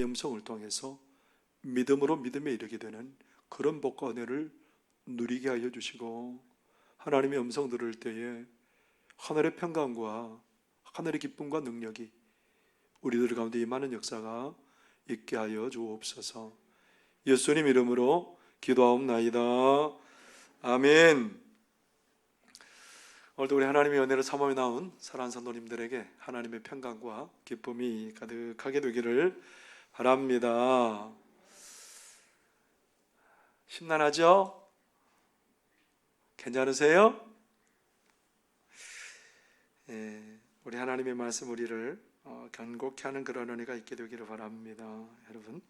음성을 통해서 믿음으로 믿음에 이르게 되는 그런 복과 은혜를 누리게 하여 주시고, 하나님의 음성 들을 때에 하늘의 평강과 하늘의 기쁨과 능력이 우리들 가운데 임하는 역사가 있게 하여 주옵소서. 예수님 이름으로 기도하옵나이다. 아멘. 오늘도 우리 하나님의 은혜를 사모에 나온 사랑하는 성도님들에게 하나님의 평강과 기쁨이 가득하게 되기를 바랍니다. 심란하죠? 괜찮으세요? 우리 하나님의 말씀 우리를 견고케 하는 그런 은혜가 있게 되기를 바랍니다. 여러분,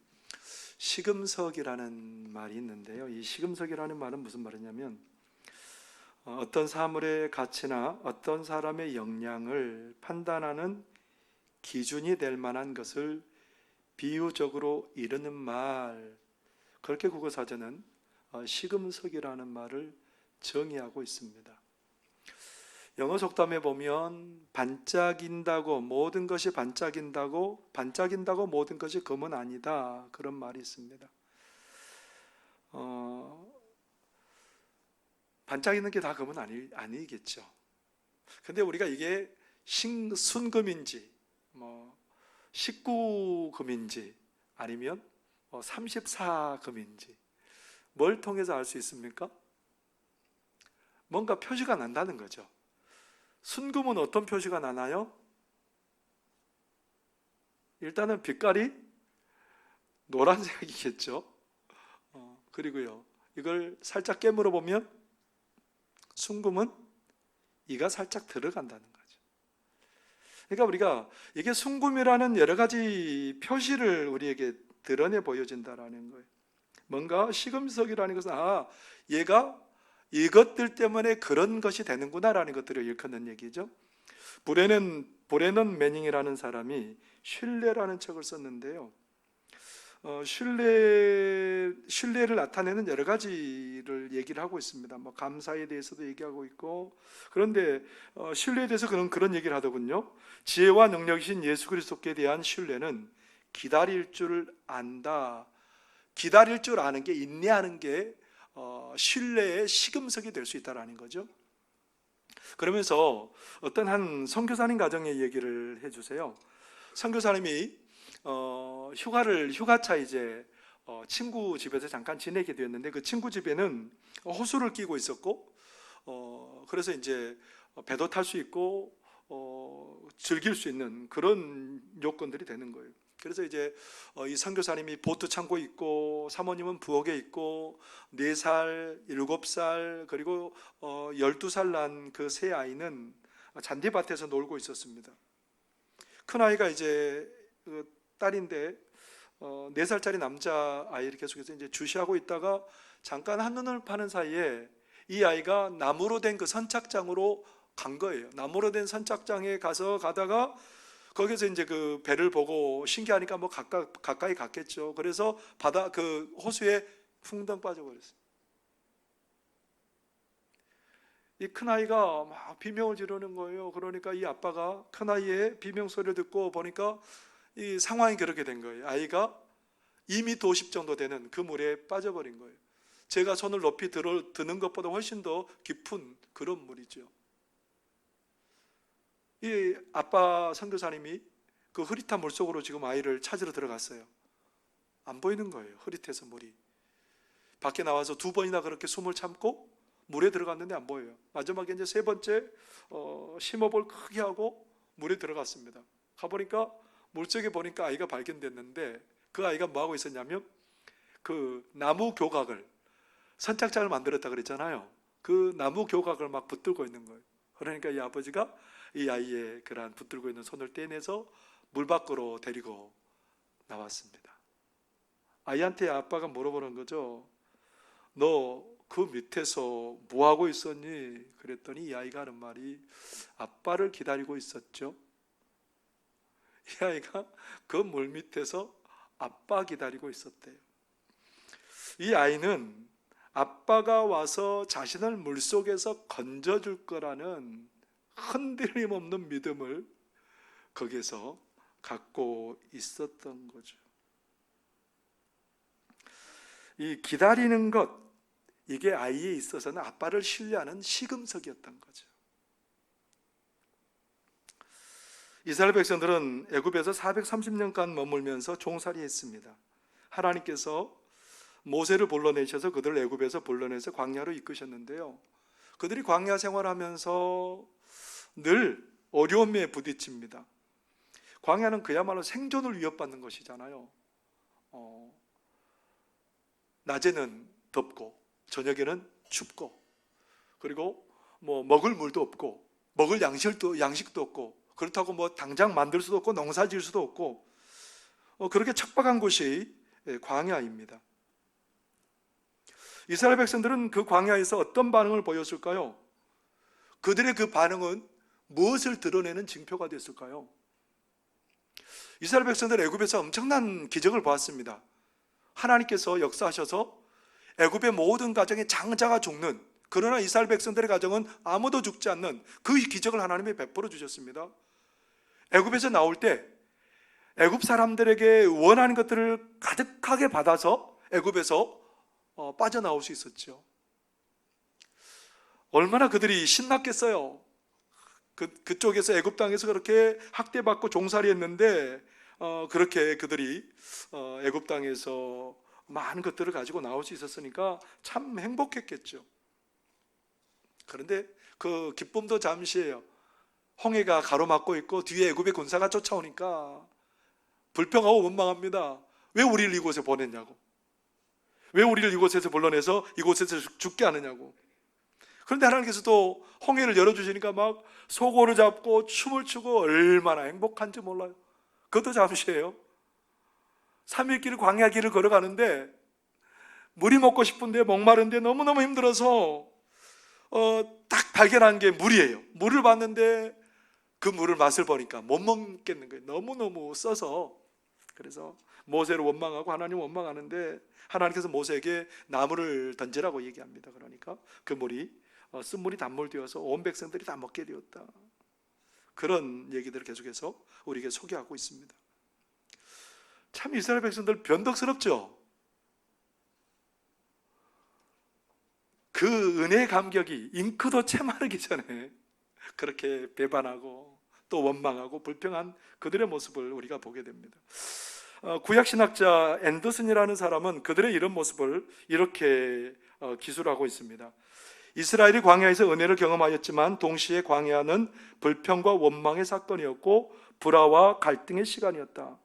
시금석이라는 말이 있는데요, 이 시금석이라는 말은 무슨 말이냐면 어떤 사물의 가치나 어떤 사람의 역량을 판단하는 기준이 될 만한 것을 비유적으로 이르는 말, 그렇게 국어사전은 시금석이라는 말을 정의하고 있습니다. 영어 속담에 보면 반짝인다고, 모든 것이 반짝인다고 모든 것이 금은 아니다, 그런 말이 있습니다. 반짝이는 게 다 금은 아니겠죠. 근데 우리가 이게 순금인지 19금인지 아니면 34금인지 뭘 통해서 알 수 있습니까? 뭔가 표시가 난다는 거죠. 순금은 어떤 표시가 나나요? 일단은 빛깔이 노란색이겠죠. 그리고요, 이걸 살짝 깨물어 보면 순금은 이가 살짝 들어간다는 거죠. 그러니까 우리가 이게 순금이라는 여러 가지 표시를 우리에게 드러내 보여진다라는 거예요. 뭔가 시금석이라는 것은 얘가 이것들 때문에 그런 것이 되는구나라는 것들을 일컫는 얘기죠. 브레넌 매닝이라는 사람이 신뢰라는 책을 썼는데요, 신뢰를 나타내는 여러 가지를 얘기를 하고 있습니다. 감사에 대해서도 얘기하고 있고, 그런데 신뢰에 대해서 그런 얘기를 하더군요. 지혜와 능력이신 예수 그리스도께 대한 신뢰는 기다릴 줄 안다. 기다릴 줄 아는 게, 인내하는 게 신뢰의 시금석이 될 수 있다는 거죠. 그러면서 어떤 한 선교사님 가정의 얘기를 해주세요. 선교사님이 휴가차 이제 친구 집에서 잠깐 지내게 되었는데, 그 친구 집에는 호수를 끼고 있었고, 그래서 이제 배도 탈 수 있고 즐길 수 있는 그런 요건들이 되는 거예요. 그래서 이제 이 선교사님이 보트 창고에 있고, 사모님은 부엌에 있고, 4살, 7살, 그리고 12살 난 그 세 아이는 잔디밭에서 놀고 있었습니다. 큰 아이가 이제 딸인데 4살짜리 남자 아이를 계속해서 이제 주시하고 있다가 잠깐 한눈을 파는 사이에 이 아이가 나무로 된 그 선착장으로 간 거예요. 나무로 된 선착장에 가다가 거기서 이제 그 배를 보고 신기하니까 가까이 갔겠죠. 그래서 그 호수에 쿵덩 빠져버렸어요. 이 큰아이가 막 비명을 지르는 거예요. 그러니까 이 아빠가 큰아이의 비명 소리를 듣고 보니까 이 상황이 그렇게 된 거예요. 아이가 2m 50 정도 되는 그 물에 빠져버린 거예요. 제가 손을 높이 드는 것보다 훨씬 더 깊은 그런 물이죠. 이 아빠 선교사님이 그 흐릿한 물속으로 지금 아이를 찾으러 들어갔어요. 안 보이는 거예요. 흐릿해서 물이. 밖에 나와서 2번이나 그렇게 숨을 참고 물에 들어갔는데 안 보여요. 마지막에 이제 3번째 심호흡을 크게 하고 물에 들어갔습니다. 가보니까 물속에 보니까 아이가 발견됐는데, 그 아이가 뭐 하고 있었냐면 그 나무 교각을, 선착장을 만들었다 그랬잖아요. 그 나무 교각을 막 붙들고 있는 거예요. 그러니까 이 아버지가 이 아이의 그러한 붙들고 있는 손을 떼내서 물 밖으로 데리고 나왔습니다. 아이한테 아빠가 물어보는 거죠. 너 그 밑에서 뭐 하고 있었니? 그랬더니 이 아이가 하는 말이 아빠를 기다리고 있었죠. 이 아이가 그 물 밑에서 아빠 기다리고 있었대요. 이 아이는 아빠가 와서 자신을 물속에서 건져줄 거라는 흔들림 없는 믿음을 거기에서 갖고 있었던 거죠. 이 기다리는 것, 이게 아이에 있어서는 아빠를 신뢰하는 시금석이었던 거죠. 이스라엘 백성들은 애굽에서 430년간 머물면서 종살이했습니다. 하나님께서 모세를 불러내셔서 그들을 애굽에서 불러내서 광야로 이끄셨는데요, 그들이 광야 생활하면서 늘 어려움에 부딪힙니다. 광야는 그야말로 생존을 위협받는 것이잖아요. 낮에는 덥고 저녁에는 춥고, 그리고 먹을 물도 없고 먹을 양식도 없고, 그렇다고 당장 만들 수도 없고 농사 지을 수도 없고, 그렇게 척박한 곳이 광야입니다. 이스라엘 백성들은 그 광야에서 어떤 반응을 보였을까요? 그들의 그 반응은 무엇을 드러내는 징표가 됐을까요? 이스라엘 백성들 애굽에서 엄청난 기적을 보았습니다. 하나님께서 역사하셔서 애굽의 모든 가정에 장자가 죽는, 그러나 이스라엘 백성들의 가정은 아무도 죽지 않는 그 기적을 하나님이 베풀어 주셨습니다. 애굽에서 나올 때 애굽 사람들에게 원하는 것들을 가득하게 받아서 애굽에서 빠져나올 수 있었죠. 얼마나 그들이 신났겠어요. 그쪽에서 애굽 땅에서 그렇게 학대받고 종살이했는데 그렇게 그들이 애굽 땅에서 많은 것들을 가지고 나올 수 있었으니까 참 행복했겠죠. 그런데 그 기쁨도 잠시예요. 홍해가 가로막고 있고 뒤에 애굽의 군사가 쫓아오니까 불평하고 원망합니다. 왜 우리를 이곳에 보냈냐고, 왜 우리를 이곳에서 불러내서 이곳에서 죽게 하느냐고. 그런데 하나님께서도 홍해를 열어주시니까 막 소고를 잡고 춤을 추고 얼마나 행복한지 몰라요. 그것도 잠시예요. 3일 길을, 광야 길을 걸어가는데 물이 먹고 싶은데 목마른데 너무너무 힘들어서 딱 발견한 게 물이에요. 물을 봤는데 그 물을 맛을 보니까 못 먹겠는 거예요. 너무너무 써서. 그래서 모세를 원망하고 하나님 원망하는데 하나님께서 모세에게 나무를 던지라고 얘기합니다. 그러니까 그 물이 쓴물이 단물 되어서 온 백성들이 다 먹게 되었다. 그런 얘기들을 계속해서 우리에게 소개하고 있습니다. 참 이스라엘 백성들 변덕스럽죠. 그 은혜의 감격이 잉크도 채 마르기 전에 그렇게 배반하고 또 원망하고 불평한 그들의 모습을 우리가 보게 됩니다. 구약신학자 앤더슨이라는 사람은 그들의 이런 모습을 이렇게 기술하고 있습니다. 이스라엘이 광야에서 은혜를 경험하였지만 동시에 광야는 불평과 원망의 사건이었고 불화와 갈등의 시간이었다.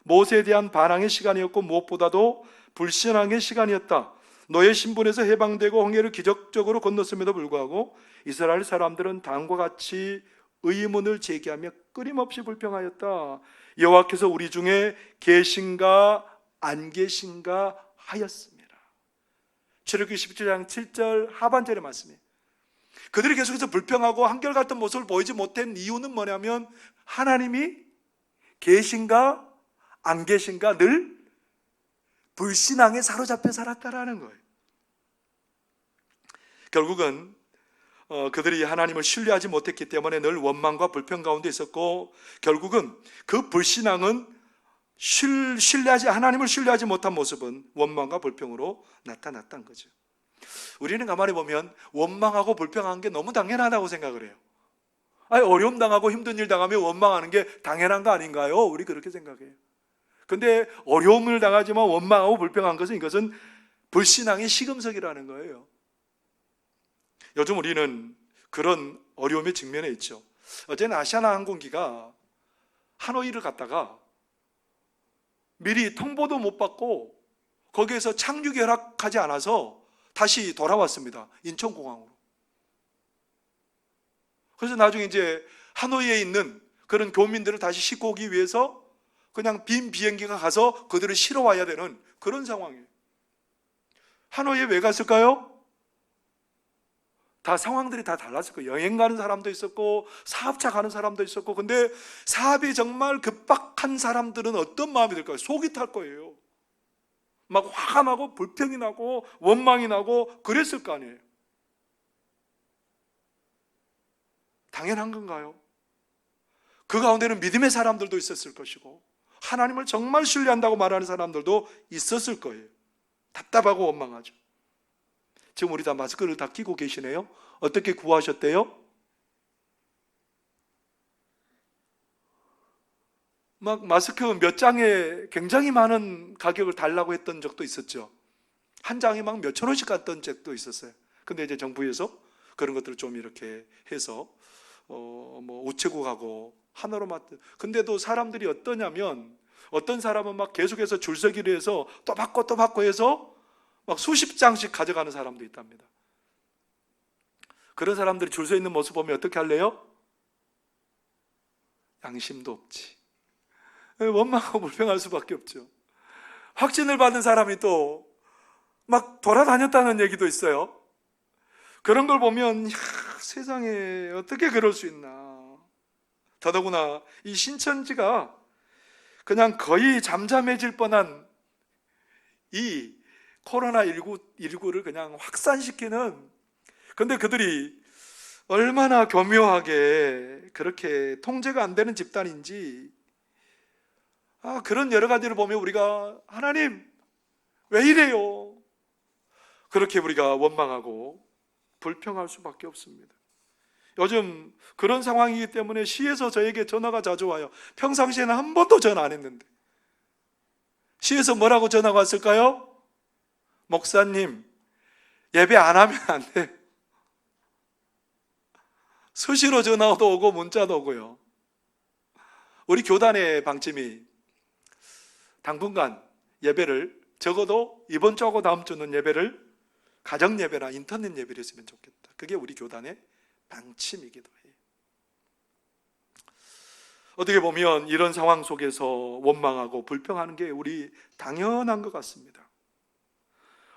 모세에 대한 반항의 시간이었고 무엇보다도 불신앙의 시간이었다. 노예 신분에서 해방되고 홍해를 기적적으로 건넜음에도 불구하고 이스라엘 사람들은 다음과 같이 의문을 제기하며 끊임없이 불평하였다. 여호와께서 우리 중에 계신가 안 계신가 하였습니다. 출애굽기 17장 7절 하반절의 말씀이에요. 그들이 계속해서 불평하고 한결같은 모습을 보이지 못한 이유는 뭐냐면 하나님이 계신가 안 계신가 늘 불신앙에 사로잡혀 살았다라는 거예요. 결국은 그들이 하나님을 신뢰하지 못했기 때문에 늘 원망과 불평 가운데 있었고, 결국은 그 불신앙은 하나님을 신뢰하지 못한 모습은 원망과 불평으로 나타났던 거죠. 우리는 가만히 보면 원망하고 불평하는 게 너무 당연하다고 생각을 해요. 어려움 당하고 힘든 일 당하면 원망하는 게 당연한 거 아닌가요? 우리 그렇게 생각해요. 근데 어려움을 당하지만 원망하고 불평한 것은, 이것은 불신앙의 시금석이라는 거예요. 요즘 우리는 그런 어려움에 직면해 있죠. 어제는 아시아나 항공기가 하노이를 갔다가 미리 통보도 못 받고 거기에서 착륙이 허락하지 않아서 다시 돌아왔습니다. 인천공항으로. 그래서 나중에 이제 하노이에 있는 그런 교민들을 다시 싣고 오기 위해서 그냥 빈 비행기가 가서 그들을 실어 와야 되는 그런 상황이에요. 하노이에 왜 갔을까요? 다 상황들이 다 달랐을 거예요. 여행 가는 사람도 있었고 사업차 가는 사람도 있었고. 근데 사업이 정말 급박한 사람들은 어떤 마음이 들까요? 속이 탈 거예요. 막 화가 나고 불평이 나고 원망이 나고 그랬을 거 아니에요. 당연한 건가요? 그 가운데는 믿음의 사람들도 있었을 것이고 하나님을 정말 신뢰한다고 말하는 사람들도 있었을 거예요. 답답하고 원망하죠. 지금 우리 다 마스크를 다 끼고 계시네요. 어떻게 구하셨대요? 막 마스크 몇 장에 굉장히 많은 가격을 달라고 했던 적도 있었죠. 한 장에 막 몇천 원씩 갔던 적도 있었어요. 근데 이제 정부에서 그런 것들을 좀 이렇게 해서 뭐 우체국하고 하나로 맞. 근데도 사람들이 어떠냐면 어떤 사람은 막 계속해서 줄서기를 해서 또 받고 해서 막 수십 장씩 가져가는 사람도 있답니다. 그런 사람들이 줄 서 있는 모습 보면 어떻게 할래요? 양심도 없지. 원망하고 불평할 수밖에 없죠. 확진을 받은 사람이 또 막 돌아다녔다는 얘기도 있어요. 그런 걸 보면 세상에 어떻게 그럴 수 있나. 더더구나 이 신천지가 그냥 거의 잠잠해질 뻔한 이 코로나19를 그냥 확산시키는, 근데 그들이 얼마나 교묘하게 그렇게 통제가 안 되는 집단인지, 그런 여러 가지를 보면 우리가 하나님 왜 이래요? 그렇게 우리가 원망하고 불평할 수밖에 없습니다. 요즘 그런 상황이기 때문에 시에서 저에게 전화가 자주 와요. 평상시에는 한 번도 전화 안 했는데 시에서 뭐라고 전화가 왔을까요? 목사님, 예배 안 하면 안 돼. 수시로 전화도 오고 문자도 오고요. 우리 교단의 방침이 당분간 예배를, 적어도 이번 주하고 다음 주는 예배를 가정 예배나 인터넷 예배를 했으면 좋겠다. 그게 우리 교단의 방침이기도 해요. 어떻게 보면 이런 상황 속에서 원망하고 불평하는 게 우리 당연한 것 같습니다.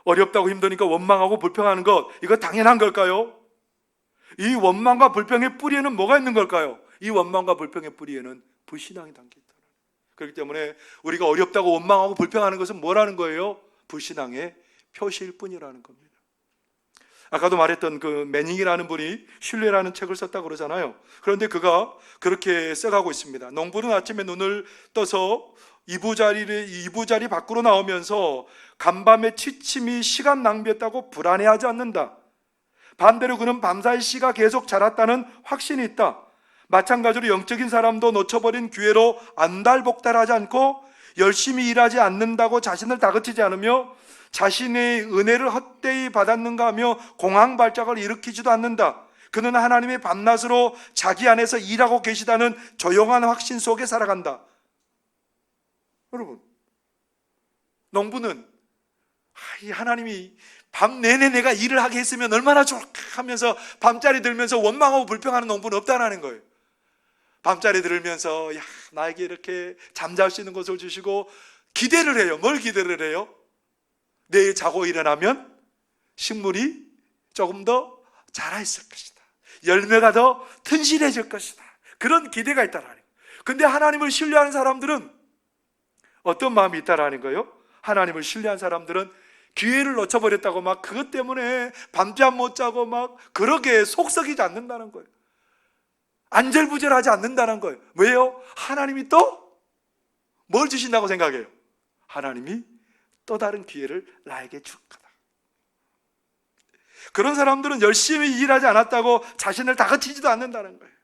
어렵다고 힘드니까 원망하고 불평하는 것, 이거 당연한 걸까요? 이 원망과 불평의 뿌리에는 뭐가 있는 걸까요? 이 원망과 불평의 뿌리에는 불신앙이 담겨 있다. 그렇기 때문에 우리가 어렵다고 원망하고 불평하는 것은 뭐라는 거예요? 불신앙의 표시일 뿐이라는 겁니다. 아까도 말했던 그 매닝이라는 분이 신뢰라는 책을 썼다고 그러잖아요. 그런데 그가 그렇게 써가고 있습니다. 농부는 아침에 눈을 떠서 이부자리 밖으로 나오면서 간밤에 취침이 시간 낭비했다고 불안해하지 않는다. 반대로 그는 밤사이 씨가 계속 자랐다는 확신이 있다. 마찬가지로 영적인 사람도 놓쳐버린 기회로 안달복달하지 않고 열심히 일하지 않는다고 자신을 다그치지 않으며 자신의 은혜를 헛되이 받았는가 하며 공황발작을 일으키지도 않는다. 그는 하나님의 밤낮으로 자기 안에서 일하고 계시다는 조용한 확신 속에 살아간다. 여러분, 농부는 이 하나님이 밤 내내 내가 일을 하게 했으면 얼마나 좋을까 하면서 밤자리 들면서 원망하고 불평하는 농부는 없다는 거예요. 밤자리 들으면서 나에게 이렇게 잠잘 수 있는 곳을 주시고 기대를 해요. 뭘 기대를 해요? 내일 자고 일어나면 식물이 조금 더 자라있을 것이다. 열매가 더 튼실해질 것이다. 그런 기대가 있다라는 거예요. 근데 하나님을 신뢰하는 사람들은 어떤 마음이 있다라는 거예요? 하나님을 신뢰한 사람들은 기회를 놓쳐버렸다고 막 그것 때문에 밤잠 못 자고 막 그렇게 속썩이지 않는다는 거예요. 안절부절하지 않는다는 거예요. 왜요? 하나님이 또 뭘 주신다고 생각해요? 하나님이 또 다른 기회를 나에게 줄 거다. 그런 사람들은 열심히 일하지 않았다고 자신을 다그치지도 않는다는 거예요.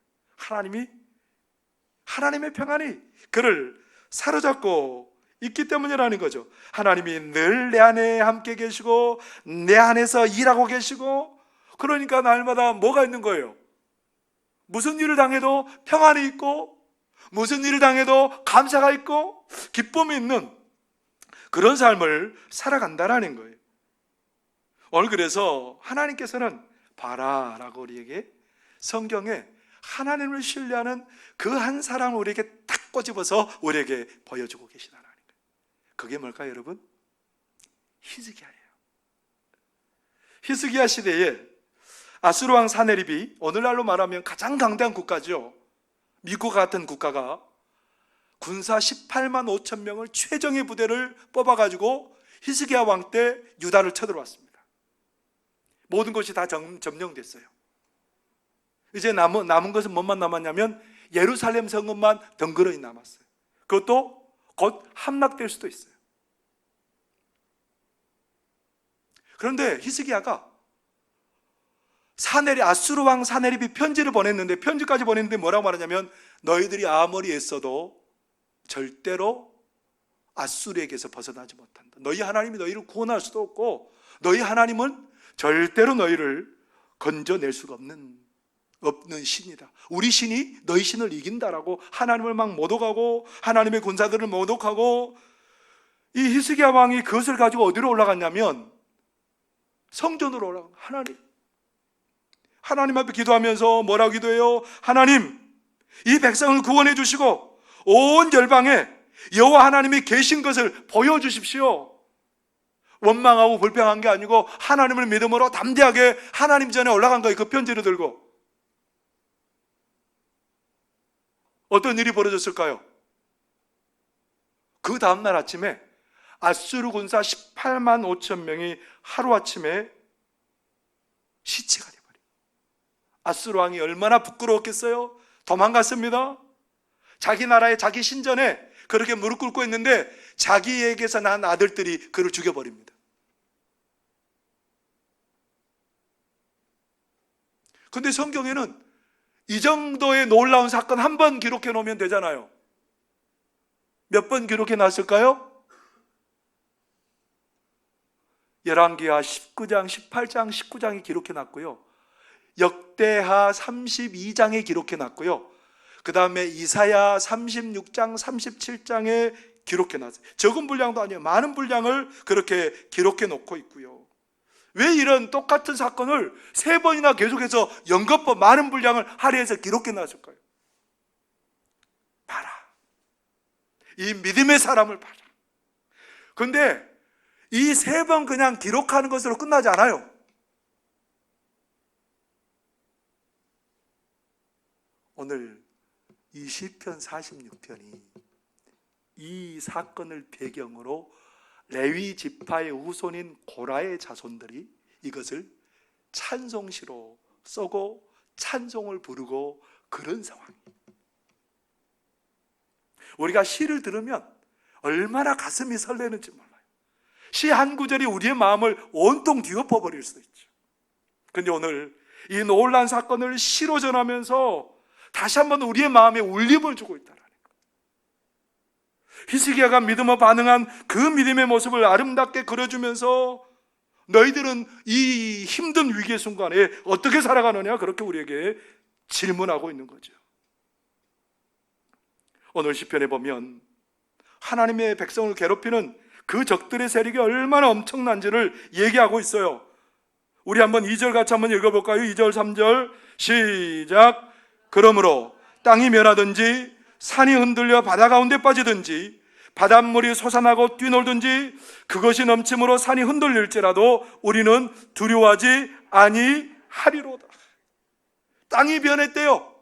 하나님의 평안이 그를 사로잡고 있기 때문이라는 거죠. 하나님이 늘 내 안에 함께 계시고 내 안에서 일하고 계시고, 그러니까 날마다 뭐가 있는 거예요? 무슨 일을 당해도 평안이 있고, 무슨 일을 당해도 감사가 있고 기쁨이 있는 그런 삶을 살아간다라는 거예요. 오늘 그래서 하나님께서는 봐라 라고 우리에게 성경에 하나님을 신뢰하는 그 한 사람을 우리에게 딱 꼬집어서 우리에게 보여주고 계시다라는 거예요. 그게 뭘까요, 여러분? 히스기야예요. 히스기야 시대에 아수르 왕 사네립이 오늘날로 말하면 가장 강대한 국가죠. 미국 같은 국가가 군사 18만 5천 명을 최정예 부대를 뽑아가지고 히스기야 왕 때 유다를 쳐들어왔습니다. 모든 것이 다 점령됐어요. 이제 남은 것은 뭐만 남았냐면 예루살렘 성읍만 덩그러니 남았어요. 그것도 곧 함락될 수도 있어요. 그런데 히스기야가 아수르 왕 사네립이 편지를 보냈는데, 편지까지 보냈는데 뭐라고 말하냐면, 너희들이 아무리 애써도 절대로 아수르에게서 벗어나지 못한다. 너희 하나님이 너희를 구원할 수도 없고, 너희 하나님은 절대로 너희를 건져낼 수가 없는 신이다. 우리 신이 너희 신을 이긴다라고 하나님을 막 모독하고, 하나님의 군사들을 모독하고, 이 히스기야 왕이 그것을 가지고 어디로 올라갔냐면 성전으로 올라간 거예요. 하나님 앞에 기도하면서 뭐라고 기도해요? 하나님, 이 백성을 구원해 주시고 온 열방에 여호와 하나님이 계신 것을 보여주십시오. 원망하고 불평한 게 아니고 하나님을 믿음으로 담대하게 하나님 전에 올라간 거예요. 그 편지를 들고. 어떤 일이 벌어졌을까요? 그 다음날 아침에 아수르 군사 18만 5천 명이 하루아침에 시체가 돼버려요. 아수르 왕이 얼마나 부끄러웠겠어요? 도망갔습니다. 자기 나라의 자기 신전에 그렇게 무릎 꿇고 있는데 자기에게서 난 아들들이 그를 죽여버립니다. 근데 성경에는 이 정도의 놀라운 사건 한 번 기록해 놓으면 되잖아요. 몇 번 기록해 놨을까요? 열왕기하 19장, 18장, 19장에 기록해 놨고요. 역대하 32장에 기록해 놨고요. 그 다음에 이사야 36장, 37장에 기록해 놨어요. 적은 분량도 아니에요. 많은 분량을 그렇게 기록해 놓고 있고요. 왜 이런 똑같은 사건을 3번이나 계속해서 연거푸 많은 분량을 할애해서 기록해 놨을까요? 봐라. 이 믿음의 사람을 봐라. 근데 이 3번 그냥 기록하는 것으로 끝나지 않아요. 오늘 이 시편 46편이 이 사건을 배경으로 레위 지파의 후손인 고라의 자손들이 이것을 찬송시로 쓰고 찬송을 부르고 그런 상황이에요. 우리가 시를 들으면 얼마나 가슴이 설레는지 몰라요. 시 한 구절이 우리의 마음을 온통 뒤엎어 버릴 수 있죠. 그런데 오늘 이 놀라운 사건을 시로 전하면서 다시 한번 우리의 마음에 울림을 주고 있다는 거예요. 히스기야가 믿음으로 반응한 그 믿음의 모습을 아름답게 그려주면서 너희들은 이 힘든 위기의 순간에 어떻게 살아가느냐, 그렇게 우리에게 질문하고 있는 거죠. 오늘 시편에 보면 하나님의 백성을 괴롭히는 그 적들의 세력이 얼마나 엄청난지를 얘기하고 있어요. 우리 한번 2절 같이 한번 읽어볼까요? 2절 3절 시작. 그러므로 땅이 멸하든지 산이 흔들려 바다 가운데 빠지든지 바닷물이 솟아나고 뛰놀든지 그것이 넘침으로 산이 흔들릴지라도 우리는 두려워하지 아니하리로다. 땅이 변했대요.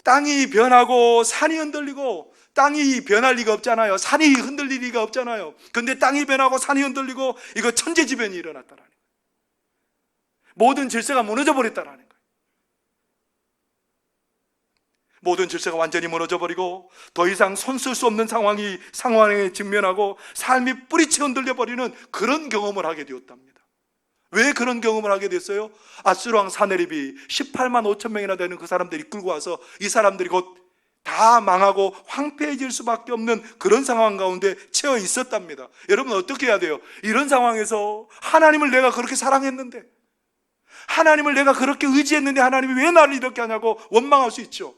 땅이 변하고 산이 흔들리고, 땅이 변할 리가 없잖아요. 산이 흔들릴 리가 없잖아요. 근데 땅이 변하고 산이 흔들리고 이거 천재지변이 일어났다라는 거예요. 모든 질서가 무너져 버렸다라는 거예요. 모든 질서가 완전히 무너져 버리고 더 이상 손쓸 수 없는 상황에 직면하고 삶이 뿌리채 흔들려 버리는 그런 경험을 하게 되었답니다. 왜 그런 경험을 하게 됐어요? 아수르 왕 사네립이 18만 5천 명이나 되는 그 사람들이 끌고 와서 이 사람들이 곧 다 망하고 황폐해질 수밖에 없는 그런 상황 가운데 처해 있었답니다. 여러분 어떻게 해야 돼요? 이런 상황에서 하나님을 내가 그렇게 사랑했는데, 하나님을 내가 그렇게 의지했는데 하나님이 왜 나를 이렇게 하냐고 원망할 수 있죠.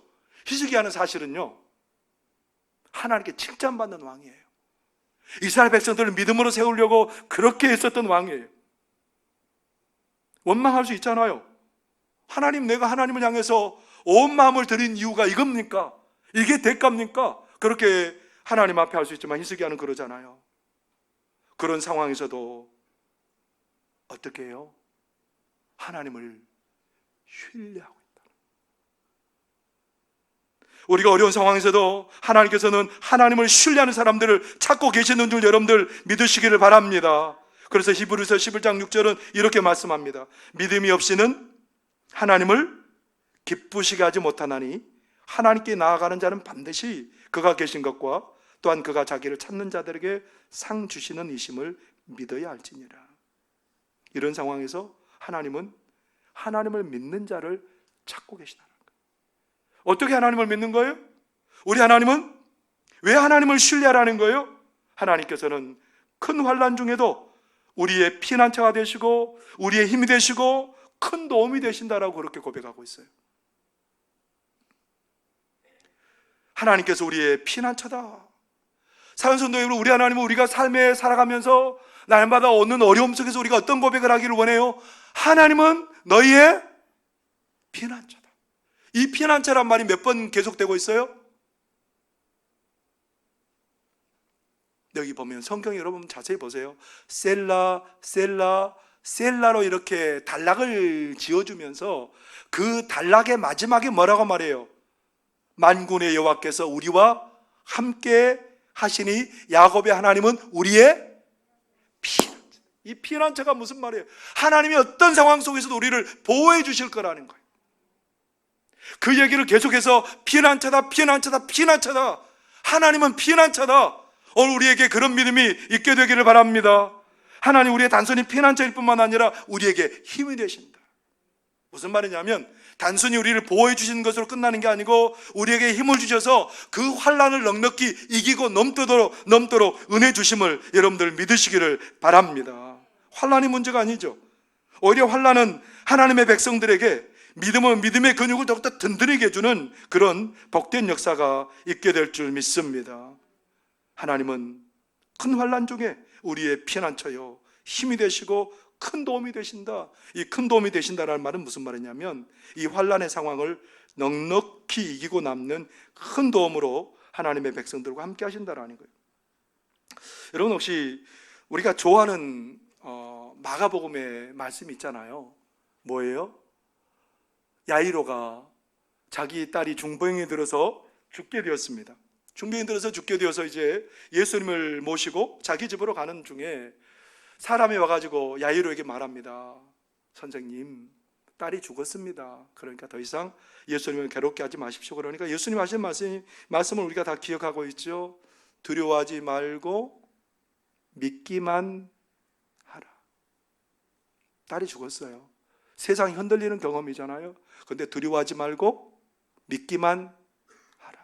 히스기야는 사실은요, 하나님께 칭찬받는 왕이에요. 이스라엘 백성들을 믿음으로 세우려고 그렇게 했었던 왕이에요. 원망할 수 있잖아요. 하나님, 내가 하나님을 향해서 온 마음을 드린 이유가 이겁니까? 이게 대가입니까? 그렇게 하나님 앞에 할 수 있지만 히스기야는 그러잖아요. 그런 상황에서도 어떻게 해요? 하나님을 신뢰하고 있다. 우리가 어려운 상황에서도 하나님께서는 하나님을 신뢰하는 사람들을 찾고 계시는 줄 여러분들 믿으시기를 바랍니다. 그래서 히브리서 11장 6절은 이렇게 말씀합니다. 믿음이 없이는 하나님을 기쁘시게 하지 못하나니 하나님께 나아가는 자는 반드시 그가 계신 것과 또한 그가 자기를 찾는 자들에게 상 주시는 이심을 믿어야 할지니라. 이런 상황에서 하나님은 하나님을 믿는 자를 찾고 계시다는 거예요. 어떻게 하나님을 믿는 거예요? 우리 하나님은 왜 하나님을 신뢰하라는 거예요? 하나님께서는 큰 환난 중에도 우리의 피난처가 되시고 우리의 힘이 되시고 큰 도움이 되신다라고 그렇게 고백하고 있어요. 하나님께서 우리의 피난처다. 사랑하는 성도 여러분, 우리 하나님은 우리가 삶에 살아가면서 날마다 오는 어려움 속에서 우리가 어떤 고백을 하기를 원해요? 하나님은 너희의 피난처다. 이 피난처란 말이 몇 번 계속되고 있어요? 여기 보면 성경 여러분 자세히 보세요. 셀라, 셀라, 셀라로 이렇게 단락을 지어주면서 그 단락의 마지막에 뭐라고 말해요? 만군의 여호와께서 우리와 함께 하시니 야곱의 하나님은 우리의 피난처. 이 피난처가 무슨 말이에요? 하나님이 어떤 상황 속에서도 우리를 보호해 주실 거라는 거예요. 그 얘기를 계속해서 피난처다, 피난처다, 피난처다. 하나님은 피난처다. 오늘 우리에게 그런 믿음이 있게 되기를 바랍니다. 하나님 우리의 단순히 피난처일 뿐만 아니라 우리에게 힘이 되신다. 무슨 말이냐면 단순히 우리를 보호해 주시는 것으로 끝나는 게 아니고 우리에게 힘을 주셔서 그 환난을 넉넉히 이기고 넘도록 은혜 주심을 여러분들 믿으시기를 바랍니다. 환난이 문제가 아니죠. 오히려 환난은 하나님의 백성들에게 믿음의 근육을 더욱더 든든하게 해주는 그런 복된 역사가 있게 될 줄 믿습니다. 하나님은 큰 환난 중에 우리의 피난처요 힘이 되시고 큰 도움이 되신다. 이 큰 도움이 되신다라는 말은 무슨 말이냐면 이 환난의 상황을 넉넉히 이기고 남는 큰 도움으로 하나님의 백성들과 함께 하신다라는 거예요. 여러분 혹시 우리가 좋아하는 마가복음의 말씀이 있잖아요. 뭐예요? 야이로가 자기 딸이 중병이 들어서 죽게 되었습니다. 중병이 들어서 죽게 되어서 이제 예수님을 모시고 자기 집으로 가는 중에 사람이 와가지고 야이로에게 말합니다. 선생님, 딸이 죽었습니다. 그러니까 더 이상 예수님을 괴롭게 하지 마십시오. 그러니까 예수님 하신 말씀을 우리가 다 기억하고 있죠. 두려워하지 말고 믿기만 하라. 딸이 죽었어요. 세상이 흔들리는 경험이잖아요. 그런데 두려워하지 말고 믿기만 하라.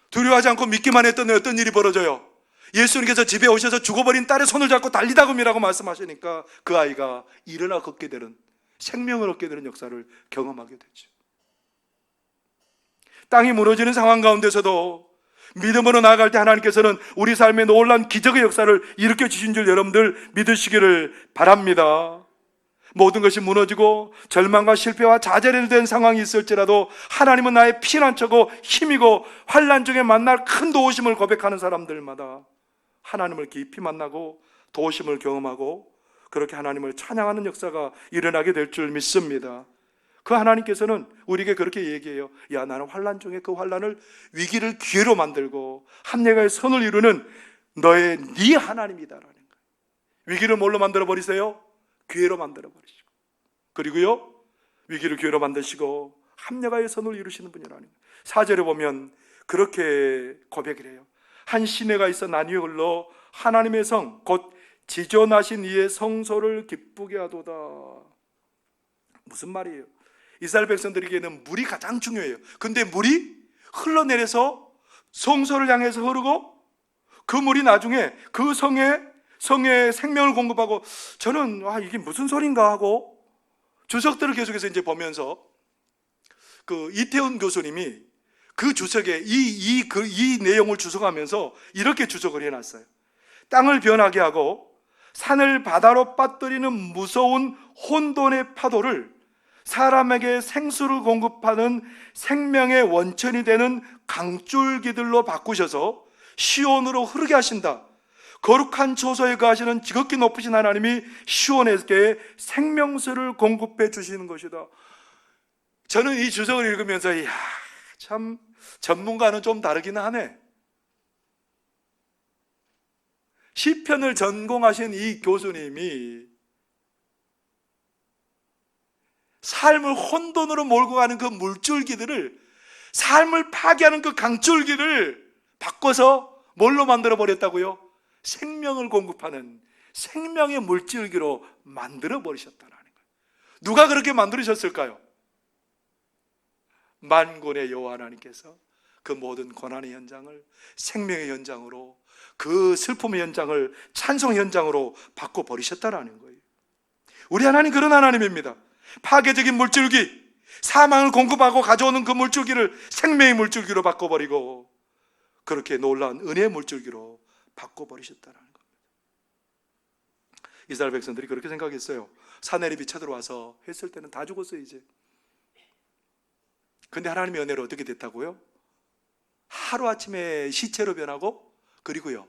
두려워하지 않고 믿기만 했더니 어떤 일이 벌어져요? 예수님께서 집에 오셔서 죽어버린 딸의 손을 잡고 달리다 굼이라고 말씀하시니까 그 아이가 일어나 걷게 되는, 생명을 얻게 되는 역사를 경험하게 되죠. 땅이 무너지는 상황 가운데서도 믿음으로 나아갈 때 하나님께서는 우리 삶에 놀라운 기적의 역사를 일으켜 주신 줄 여러분들 믿으시기를 바랍니다. 모든 것이 무너지고 절망과 실패와 좌절이 된 상황이 있을지라도 하나님은 나의 피난처고 힘이고 환난 중에 만날 큰 도우심을 고백하는 사람들마다 하나님을 깊이 만나고 도우심을 경험하고 그렇게 하나님을 찬양하는 역사가 일어나게 될 줄 믿습니다. 그 하나님께서는 우리에게 그렇게 얘기해요. 야, 나는 환난 중에 그 환난을 위기를 기회로 만들고 합력의 선을 이루는 네 하나님이다라는 거예요. 위기를 뭘로 만들어 버리세요? 기회로 만들어 버리시고, 그리고요 위기를 기회로 만드시고 합력의 선을 이루시는 분이라는 거예요. 4절에 보면 그렇게 고백을 해요. 한 시내가 있어 나뉘어 흘러 하나님의 성 곧 지존하신 이의 성소를 기쁘게 하도다. 무슨 말이에요? 이스라엘 백성들에게는 물이 가장 중요해요. 근데 물이 흘러내려서 성소를 향해서 흐르고 그 물이 나중에 그 성에 생명을 공급하고, 저는 이게 무슨 소린가 하고 주석들을 계속해서 이제 보면서 그 이태훈 교수님이 그 주석에 이 내용을 주석하면서 이렇게 주석을 해놨어요. 땅을 변하게 하고 산을 바다로 빠뜨리는 무서운 혼돈의 파도를 사람에게 생수를 공급하는 생명의 원천이 되는 강줄기들로 바꾸셔서 시온으로 흐르게 하신다. 거룩한 초소에 거하시는 지극히 높으신 하나님이 시온에게 생명수를 공급해 주시는 것이다. 저는 이 주석을 읽으면서 이야, 참 전문가는 좀 다르긴 하네. 시편을 전공하신 이 교수님이 삶을 혼돈으로 몰고 가는 그 물줄기들을, 삶을 파괴하는 그 강줄기를 바꿔서 뭘로 만들어 버렸다고요? 생명을 공급하는 생명의 물줄기로 만들어 버리셨다는 거예요. 누가 그렇게 만들으셨을까요? 만군의 여호와 하나님께서 그 모든 고난의 현장을 생명의 현장으로, 그 슬픔의 현장을 찬송의 현장으로 바꿔버리셨다는 거예요. 우리 하나님 그런 하나님입니다. 파괴적인 물줄기, 사망을 공급하고 가져오는 그 물줄기를 생명의 물줄기로 바꿔버리고, 그렇게 놀라운 은혜의 물줄기로 바꿔버리셨다는 겁니다. 이스라엘 백성들이 그렇게 생각했어요. 사내립이 쳐들어와서 했을 때는 다 죽었어요 이제. 근데 하나님의 은혜로 어떻게 됐다고요? 하루아침에 시체로 변하고, 그리고요,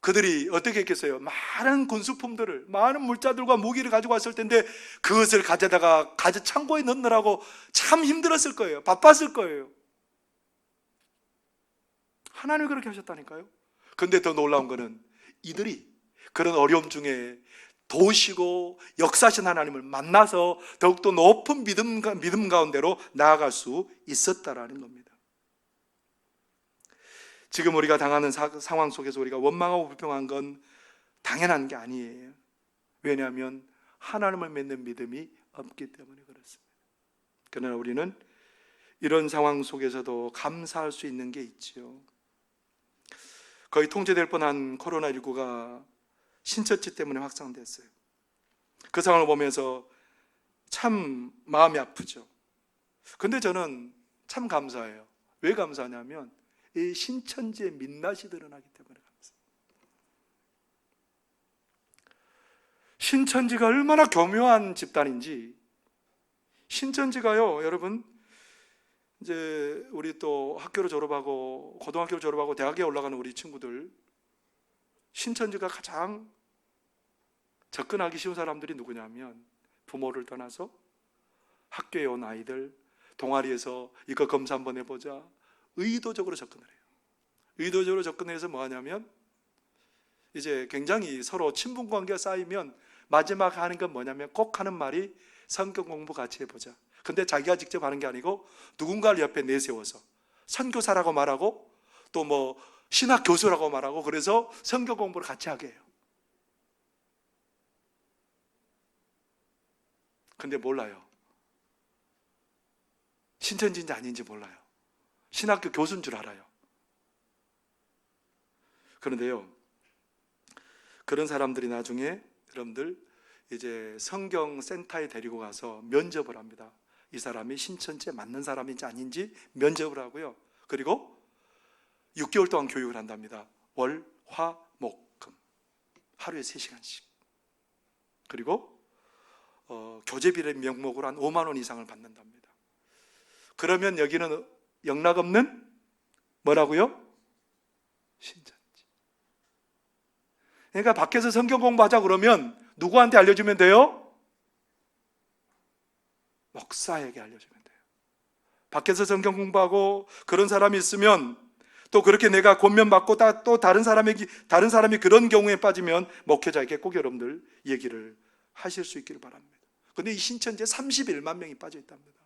그들이 어떻게 했겠어요? 많은 군수품들을, 많은 물자들과 무기를 가지고 왔을 텐데 그것을 가져다가 창고에 넣느라고 참 힘들었을 거예요. 바빴을 거예요. 하나님이 그렇게 하셨다니까요. 근데 더 놀라운 거는 이들이 그런 어려움 중에 도우시고 역사하신 하나님을 만나서 더욱더 높은 믿음 가운데로 나아갈 수 있었다라는 겁니다. 지금 우리가 당하는 상황 속에서 우리가 원망하고 불평한 건 당연한 게 아니에요. 왜냐하면 하나님을 믿는 믿음이 없기 때문에 그렇습니다. 그러나 우리는 이런 상황 속에서도 감사할 수 있는 게 있죠. 거의 통제될 뻔한 코로나19가 신천지 때문에 확산됐어요. 그 상황을 보면서 참 마음이 아프죠. 근데 저는 참 감사해요. 왜 감사하냐면 이 신천지의 민낯이 드러나기 때문에 감사해요. 신천지가 얼마나 교묘한 집단인지. 신천지가요, 여러분, 이제 우리 또 학교를 졸업하고 고등학교를 졸업하고 대학에 올라가는 우리 친구들, 신천지가 가장 접근하기 쉬운 사람들이 누구냐면 부모를 떠나서 학교에 온 아이들, 동아리에서 이거 검사 한번 해보자, 의도적으로 접근을 해요. 의도적으로 접근해서 뭐 하냐면 이제 굉장히 서로 친분관계가 쌓이면 마지막 하는 건 뭐냐면 꼭 하는 말이 성경 공부 같이 해보자. 근데 자기가 직접 하는 게 아니고 누군가를 옆에 내세워서 선교사라고 말하고 또 뭐 신학 교수라고 말하고, 그래서 성경 공부를 같이 하게 해요. 근데 몰라요. 신천지인지 아닌지 몰라요. 신학교 교수인 줄 알아요. 그런데요, 그런 사람들이 나중에 여러분들 이제 성경센터에 데리고 가서 면접을 합니다. 이 사람이 신천지에 맞는 사람인지 아닌지 면접을 하고요. 그리고 6개월 동안 교육을 한답니다. 월, 화, 목, 금. 하루에 3시간씩. 그리고 교재비의 명목으로 한 5만 원 이상을 받는답니다. 그러면 여기는 영락없는 뭐라고요? 신천지. 그러니까 밖에서 성경 공부하자 그러면 누구한테 알려주면 돼요? 목사에게 알려주면 돼요. 밖에서 성경 공부하고 그런 사람이 있으면, 또 그렇게 내가 권면받고 또 다른 사람이 그런 경우에 빠지면 목회자에게 꼭 여러분들 얘기를 하실 수 있기를 바랍니다. 그런데 이 신천지에 31만 명이 빠져 있답니다.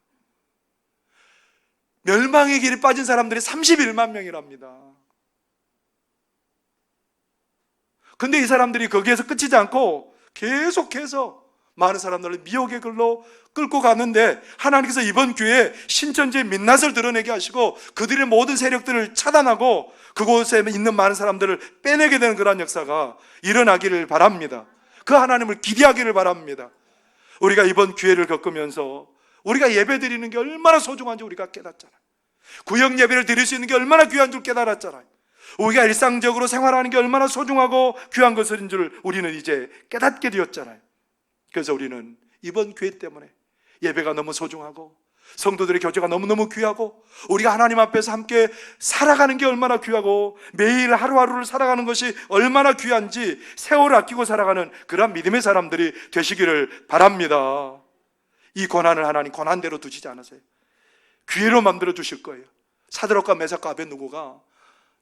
멸망의 길에 빠진 사람들이 31만 명이랍니다. 근데 이 사람들이 거기에서 끝이지 않고 계속해서 많은 사람들을 미혹의 길로 끌고 가는데, 하나님께서 이번 기회에 신천지의 민낯을 드러내게 하시고 그들의 모든 세력들을 차단하고 그곳에 있는 많은 사람들을 빼내게 되는 그런 역사가 일어나기를 바랍니다. 그 하나님을 기대하기를 바랍니다. 우리가 이번 기회를 겪으면서 우리가 예배 드리는 게 얼마나 소중한지 우리가 깨닫잖아요. 구역 예배를 드릴 수 있는 게 얼마나 귀한 줄 깨달았잖아요. 우리가 일상적으로 생활하는 게 얼마나 소중하고 귀한 것인 줄 우리는 이제 깨닫게 되었잖아요. 그래서 우리는 이번 기회 때문에 예배가 너무 소중하고 성도들의 교제가 너무너무 귀하고 우리가 하나님 앞에서 함께 살아가는 게 얼마나 귀하고 매일 하루하루를 살아가는 것이 얼마나 귀한지 세월을 아끼고 살아가는 그런 믿음의 사람들이 되시기를 바랍니다. 이 고난을 하나님 고난대로 두시지 않으세요. 기회로 만들어 주실 거예요. 사드락과 메삭과 아벳느고가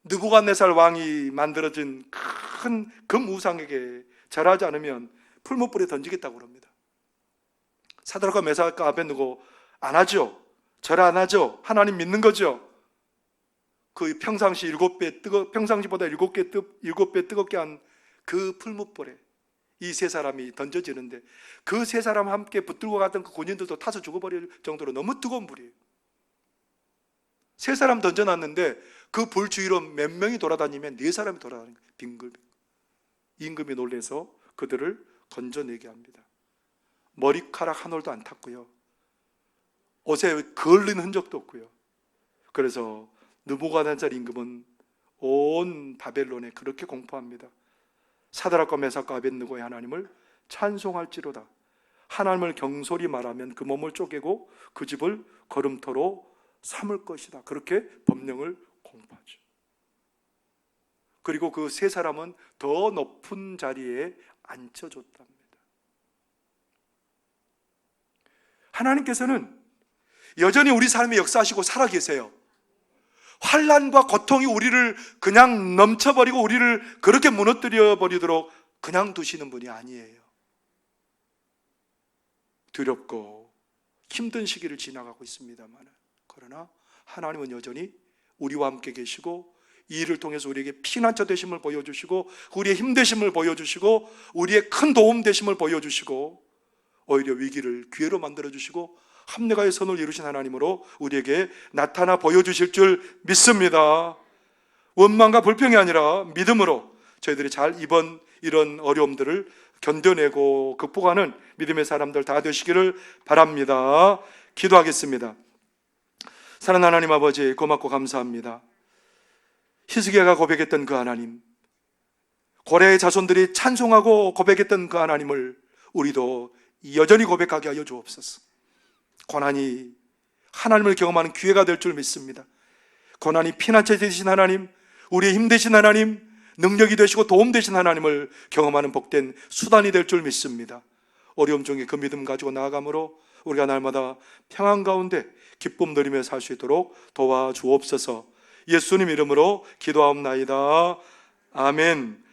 느부갓네살 왕이 만들어진 큰 금우상에게 절하지 않으면 풀무불에 던지겠다고 그럽니다. 사드락과 메삭과 아벳느고 안 하죠. 절 안 하죠. 하나님 믿는 거죠. 그 평상시보다 7배 뜨겁게 한 그 풀무불에 이 세 사람이 던져지는데, 그 세 사람과 함께 붙들고 갔던 그 군인들도 타서 죽어버릴 정도로 너무 뜨거운 불이에요. 세 사람 던져놨는데 그 불 주위로 몇 명이 돌아다니면 네 사람이 돌아다니는 거예요. 빙글빙글. 임금이 놀라서 그들을 건져내게 합니다. 머리카락 한 올도 안 탔고요, 옷에 걸린 흔적도 없고요. 그래서 느부갓네살 임금은 온 바벨론에 그렇게 공포합니다. 사드락과 메삭과 아벳느고의 하나님을 찬송할지로다. 하나님을 경솔히 말하면 그 몸을 쪼개고 그 집을 거름터로 삼을 것이다. 그렇게 법령을 공포하죠. 그리고 그 세 사람은 더 높은 자리에 앉혀줬답니다. 하나님께서는 여전히 우리 삶에 역사하시고 살아계세요. 환난과 고통이 우리를 그냥 넘쳐버리고 우리를 그렇게 무너뜨려 버리도록 그냥 두시는 분이 아니에요. 두렵고 힘든 시기를 지나가고 있습니다만, 그러나 하나님은 여전히 우리와 함께 계시고 이 일을 통해서 우리에게 피난처 되심을 보여주시고 우리의 힘 되심을 보여주시고 우리의 큰 도움 되심을 보여주시고 오히려 위기를 기회로 만들어주시고 합력하여 선을 이루신 하나님으로 우리에게 나타나 보여주실 줄 믿습니다. 원망과 불평이 아니라 믿음으로 저희들이 잘 이런 어려움들을 견뎌내고 극복하는 믿음의 사람들 다 되시기를 바랍니다. 기도하겠습니다. 사랑하는 하나님 아버지, 고맙고 감사합니다. 히스기야가 고백했던 그 하나님, 고레의 자손들이 찬송하고 고백했던 그 하나님을 우리도 여전히 고백하게 하여 주옵소서. 고난이 하나님을 경험하는 기회가 될 줄 믿습니다. 고난이 피난처 되신 하나님, 우리의 힘 되신 하나님, 능력이 되시고 도움 되신 하나님을 경험하는 복된 수단이 될 줄 믿습니다. 어려움 중에 그 믿음 가지고 나아감으로 우리가 날마다 평안 가운데 기쁨 누리며 살 수 있도록 도와주옵소서. 예수님 이름으로 기도하옵나이다. 아멘.